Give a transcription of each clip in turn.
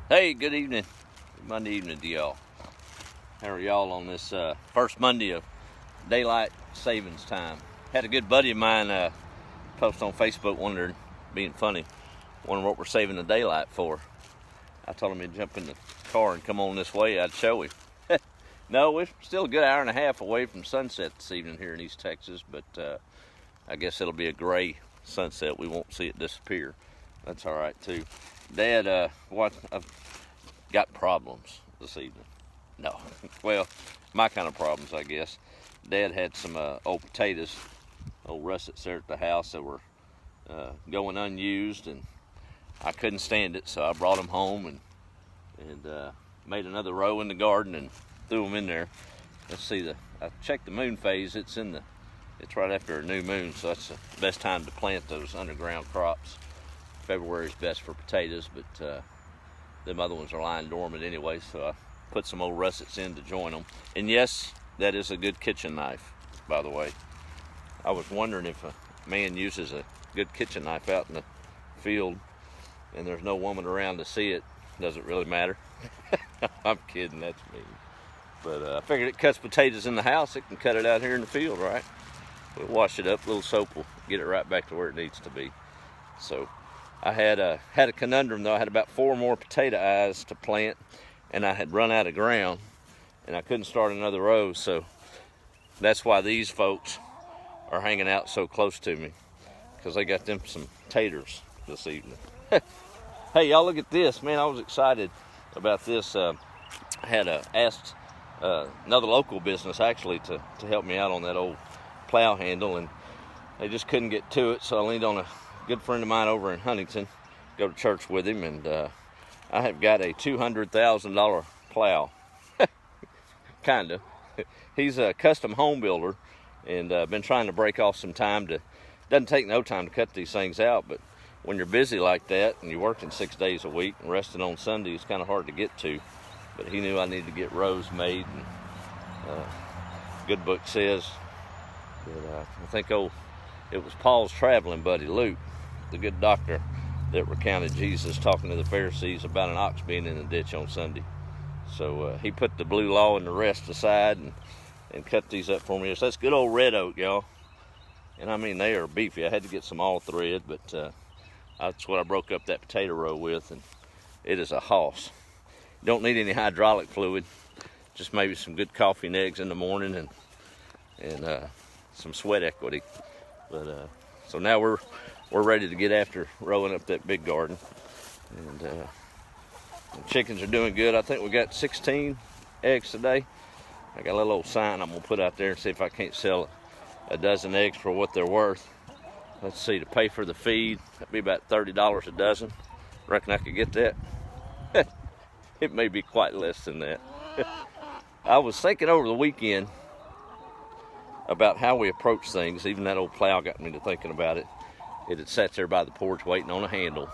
Hey, good evening. Good Monday evening to y'all. How are y'all on this first Monday of daylight savings time? Had a good buddy of mine post on Facebook being funny, wondering what we're saving the daylight for. I told him he'd jump in the car and come on this way, I'd show him. No, we're still a good hour and a half away from sunset this evening here in East Texas, but I guess it'll be a gray sunset. We won't see it disappear. That's all right too. Dad, I've got problems this evening. No, well, my kind of problems, I guess. Dad had some old potatoes, old russets there at the house that were going unused, and I couldn't stand it, so I brought them home and made another row in the garden and threw them in there. Let's see, I checked the moon phase. It's right after a new moon, so that's the best time to plant those underground crops. February is best for potatoes, but them other ones are lying dormant anyway, so I put some old russets in to join them. And yes, that is a good kitchen knife, by the way. I was wondering if a man uses a good kitchen knife out in the field and there's no woman around to see it, does it really matter? I'm kidding, that's me. But I figured it cuts potatoes in the house, it can cut it out here in the field, right? We'll wash it up, a little soap will get it right back to where it needs to be. So I had a conundrum though. I had about 4 more potato eyes to plant, and I had run out of ground, and I couldn't start another row, so that's why these folks are hanging out so close to me, because they got them some taters this evening. Hey, y'all, look at this. Man, I was excited about this. I had asked another local business, actually, to help me out on that old plow handle, and they just couldn't get to it, so I leaned on a good friend of mine over in Huntington, go to church with him, and I have got a $200,000 plow. Kinda. He's a custom home builder, and been trying to break off some time doesn't take no time to cut these things out, but when you're busy like that and you're working 6 days a week and resting on Sunday, it's kind of hard to get to. But he knew I needed to get rows made, and good book says that I think it was Paul's traveling buddy Luke, the good doctor, that recounted Jesus talking to the Pharisees about an ox being in the ditch on Sunday. So he put the blue law and the rest aside and cut these up for me. So that's good old red oak, y'all. And I mean, they are beefy. I had to get some all thread, but that's what I broke up that potato row with, and it is a hoss. Don't need any hydraulic fluid, just maybe some good coffee and eggs in the morning and some sweat equity. But so now we're ready to get after rolling up that big garden, and the chickens are doing good. I think we got 16 eggs today. I got a little old sign I'm gonna put out there and see if I can't sell a dozen eggs for what they're worth. Let's see, to pay for the feed, that'd be about $30 a dozen. Reckon I could get that? It may be quite less than that. I was thinking over the weekend about how we approach things. Even that old plow got me to thinking about it. It had sat there by the porch waiting on a handle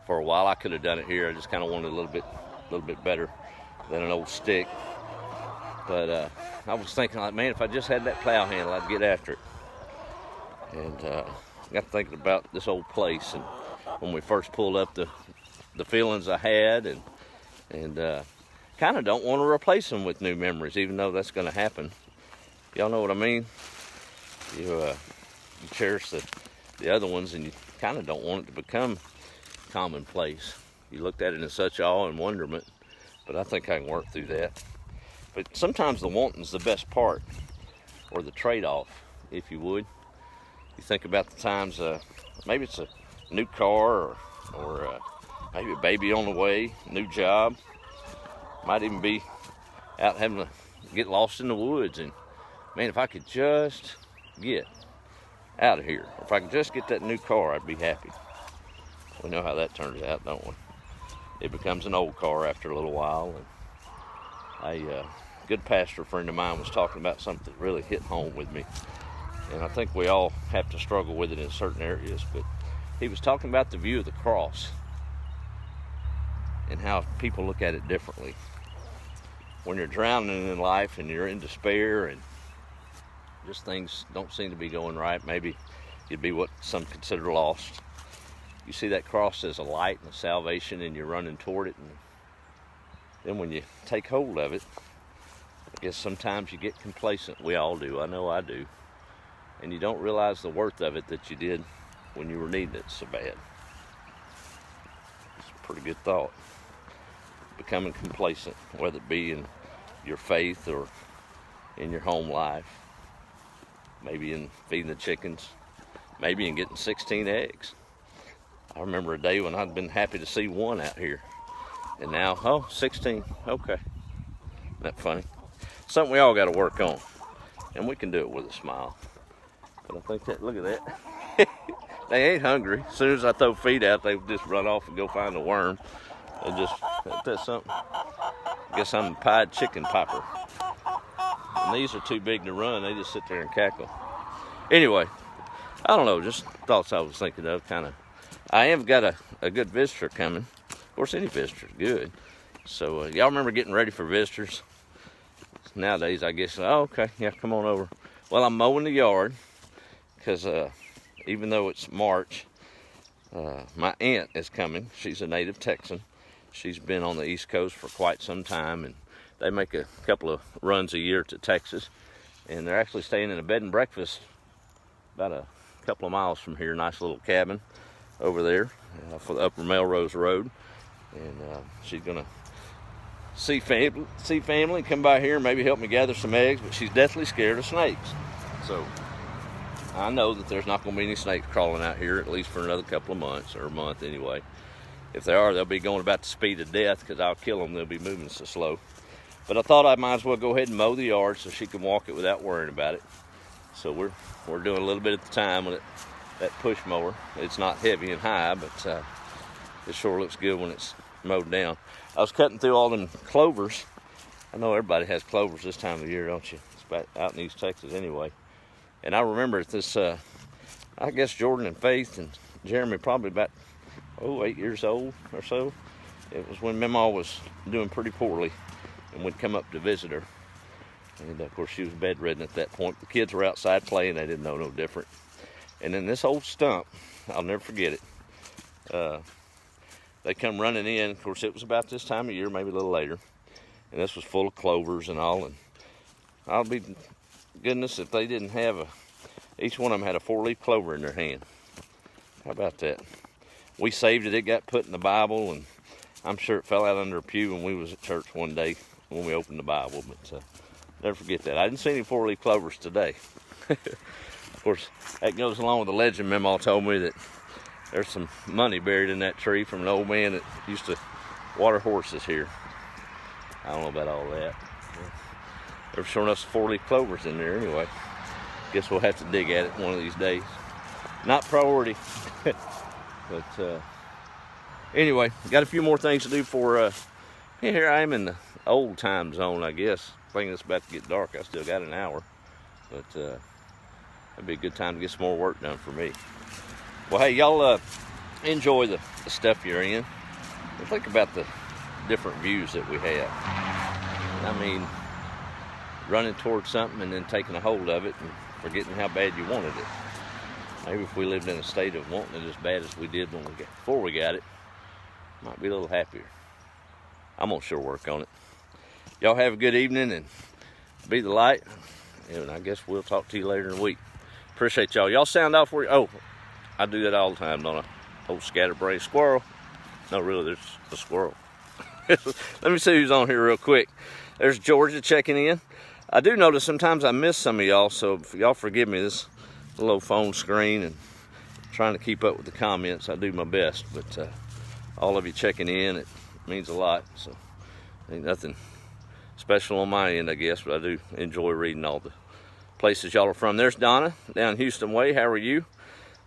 for a while. I could have done it here. I just kind of wanted a little bit better than an old stick. But I was thinking, like, man, if I just had that plow handle, I'd get after it. And got thinking about this old place, and when we first pulled up, the feelings I had, and kind of don't want to replace them with new memories, even though that's going to happen. Y'all know what I mean? You cherish the other ones, and you kind of don't want it to become commonplace. You looked at it in such awe and wonderment, but I think I can work through that. But sometimes the wanting's the best part, or the trade-off, if you would. You think about the times, maybe it's a new car, or maybe a baby on the way, new job. Might even be out having to get lost in the woods, and man, if I could just get out of here, or if I could just get that new car, I'd be happy. We know how that turns out, don't we? It becomes an old car after a little while. And a good pastor friend of mine was talking about something that really hit home with me, and I think we all have to struggle with it in certain areas, but he was talking about the view of the cross and how people look at it differently. When you're drowning in life and you're in despair and just things don't seem to be going right, maybe you'd be what some consider lost. You see that cross as a light and a salvation, and you're running toward it, and then when you take hold of it, I guess sometimes you get complacent. We all do. I know I do. And you don't realize the worth of it that you did when you were needing it so bad. It's a pretty good thought. Becoming complacent, whether it be in your faith or in your home life, maybe in feeding the chickens, maybe in getting 16 eggs. I remember a day when I'd been happy to see one out here, and now, oh, 16, okay. Isn't that funny? Something we all got to work on, and we can do it with a smile. But I think that, look at that. They ain't hungry. As soon as I throw feed out, they just run off and go find a worm. They just, that's something. I guess I'm a pied chicken popper. And these are too big to run. They just sit there and cackle. Anyway, I don't know, just thoughts I was thinking of, kind of. I have got a good visitor coming. Of course, any visitor's good. So y'all remember getting ready for visitors? Nowadays, I guess, oh, okay, yeah, come on over. Well, I'm mowing the yard because even though it's March, my aunt is coming. She's a native Texan. She's been on the East Coast for quite some time, and they make a couple of runs a year to Texas. And they're actually staying in a bed and breakfast about a couple of miles from here. Nice little cabin over there for the Upper Melrose Road. And she's gonna see family, come by here and maybe help me gather some eggs, but she's deathly scared of snakes. So I know that there's not gonna be any snakes crawling out here, at least for another couple of months, or a month anyway. If they are, they'll be going about the speed of death, because I'll kill them, they'll be moving so slow. But I thought I might as well go ahead and mow the yard so she can walk it without worrying about it. So we're doing a little bit at the time with that push mower. It's not heavy and high, but it sure looks good when it's mowed down. I was cutting through all them clovers. I know everybody has clovers this time of year, don't you? It's about out in East Texas anyway. And I remember this, I guess Jordan and Faith and Jeremy, probably about 8 years old or so. It was when Mama was doing pretty poorly, and we'd come up to visit her. And of course she was bedridden at that point. The kids were outside playing, they didn't know no different. And then this old stump, I'll never forget it. They come running in. Of course, it was about this time of year, maybe a little later. And this was full of clovers and all. And I'll be goodness if they didn't have each one of them had a 4-leaf clover in their hand. How about that? We saved it. It got put in the Bible, and I'm sure it fell out under a pew when we was at church one day when we opened the Bible. But never forget that. I didn't see any 4-leaf clovers today. Of course, that goes along with the legend Mama told me that there's some money buried in that tree from an old man that used to water horses here. I don't know about all that. There's sure enough 4-leaf clovers in there anyway. Guess we'll have to dig at it one of these days. Not priority. But anyway, got a few more things to do for, here I am in the old time zone, I guess. Thinking it's about to get dark. I still got an hour. But that'd be a good time to get some more work done for me. Well, hey, y'all enjoy the stuff you're in. And think about the different views that we have. I mean, running towards something and then taking a hold of it and forgetting how bad you wanted it. Maybe if we lived in a state of wanting it as bad as we did before we got it, might be a little happier. I'm gonna sure work on it. Y'all have a good evening and be the light. And I guess we'll talk to you later in the week. Appreciate y'all. Y'all sound off for you. Oh, I do that all the time, don't I? Old scatterbrained squirrel. No, really, there's a squirrel. Let me see who's on here real quick. There's Georgia checking in. I do notice sometimes I miss some of y'all, so if y'all forgive me, this little phone screen and trying to keep up with the comments. I do my best, but all of you checking in, it means a lot. So ain't nothing special on my end, I guess, but I do enjoy reading all the places y'all are from. There's Donna down Houston Way. How are you?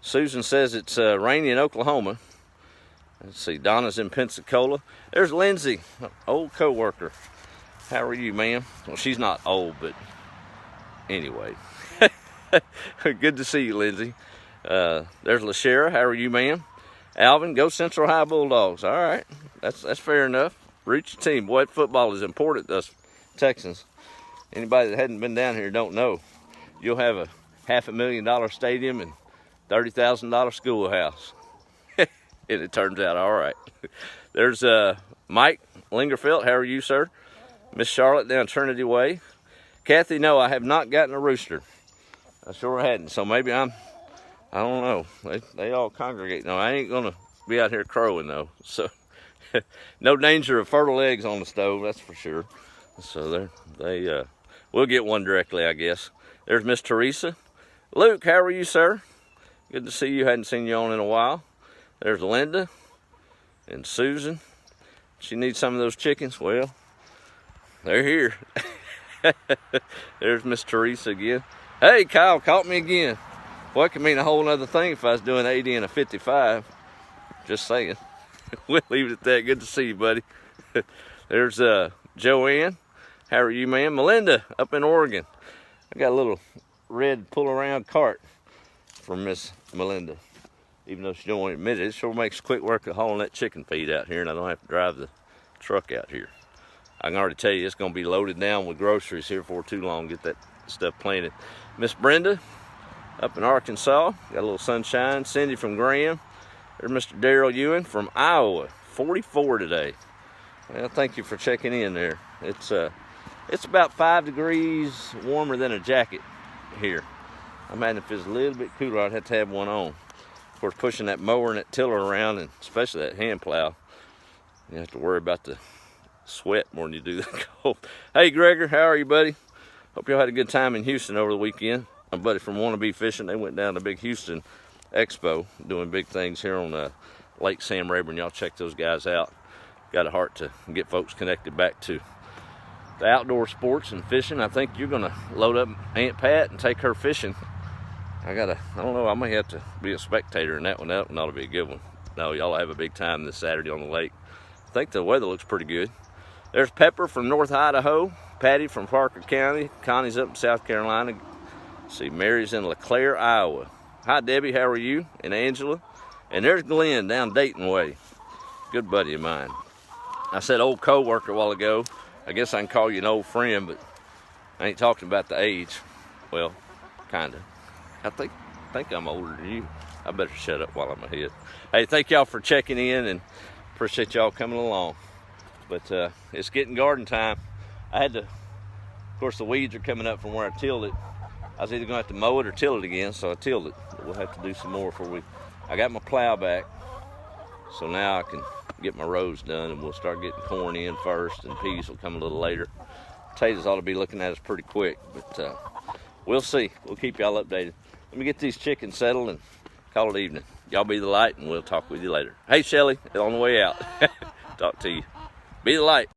Susan says it's rainy in Oklahoma. Let's see, Donna's in Pensacola. There's Lindsay, old co-worker. How are you, ma'am? Well, she's not old, but anyway. Good to see you, Lindsay. There's LaShara. How are you, ma'am? Alvin, go Central High Bulldogs. All right, that's fair enough. Reach your team. Boy, football is important to us Texans. Anybody that hadn't been down here don't know. You'll have a $500,000 stadium and $30,000 schoolhouse. And it turns out all right. There's Mike Lingerfeld, how are you, sir? Miss Charlotte down Trinity Way. Kathy, no, I have not gotten a rooster. I sure hadn't. So maybe I don't know. They all congregate. No, I ain't gonna be out here crowing though. So no danger of fertile eggs on the stove, that's for sure. So we'll get one directly, I guess. There's Miss Teresa. Luke, how are you, sir? Good to see you. Hadn't seen you on in a while. There's Linda and Susan. She needs some of those chickens. Well, they're here. There's Miss Teresa again. Hey, Kyle caught me again. Well, it could mean a whole other thing if I was doing 80 and a 55. Just saying. We'll leave it at that. Good to see you, buddy. There's Joanne. How are you, man? Melinda up in Oregon. I got a little red pull-around cart from Miss Melinda. Even though she don't want to admit it, it sure makes quick work of hauling that chicken feed out here, and I don't have to drive the truck out here. I can already tell you it's going to be loaded down with groceries here for too long. Get that stuff planted. Miss Brenda up in Arkansas. Got a little sunshine. Cindy from Graham. There's Mr. Daryl Ewan from Iowa. 44 today. Well, thank you for checking in there. It's about 5 degrees warmer than a jacket here. I imagine if it's a little bit cooler, I'd have to have one on. Of course, pushing that mower and that tiller around, and especially that hand plow, you have to worry about the sweat more than you do the cold. Hey, Gregor, how are you, buddy? Hope y'all had a good time in Houston over the weekend. My buddy from Wannabe Fishing, they went down to Big Houston Expo, doing big things here on Lake Sam Rayburn. Y'all check those guys out. Got a heart to get folks connected back to the outdoor sports and fishing. I think you're gonna load up Aunt Pat and take her fishing. I don't know, I may have to be a spectator in that one. That one ought to be a good one. No, y'all have a big time this Saturday on the lake. I think the weather looks pretty good. There's Pepper from North Idaho, Patty from Parker County, Connie's up in South Carolina. See, Mary's in LeClaire, Iowa. Hi, Debbie, how are you? And Angela. And there's Glenn down Dayton Way. Good buddy of mine. I said old co-worker a while ago. I guess I can call you an old friend, but I ain't talking about the age. Well, kinda. I think I'm older than you. I better shut up while I'm ahead. Hey, thank y'all for checking in, and appreciate y'all coming along. But it's getting garden time. Of course, the weeds are coming up from where I tilled it. I was either gonna have to mow it or till it again, so I tilled it. But we'll have to do some more I got my plow back, so now I can get my rows done, and we'll start getting corn in first, and peas will come a little later. Potatoes ought to be looking at us pretty quick, but we'll see. We'll keep y'all updated. Let me get these chickens settled and call it evening. Y'all be the light, and we'll talk with you later. Hey, Shelly, on the way out. Talk to you. Be the light.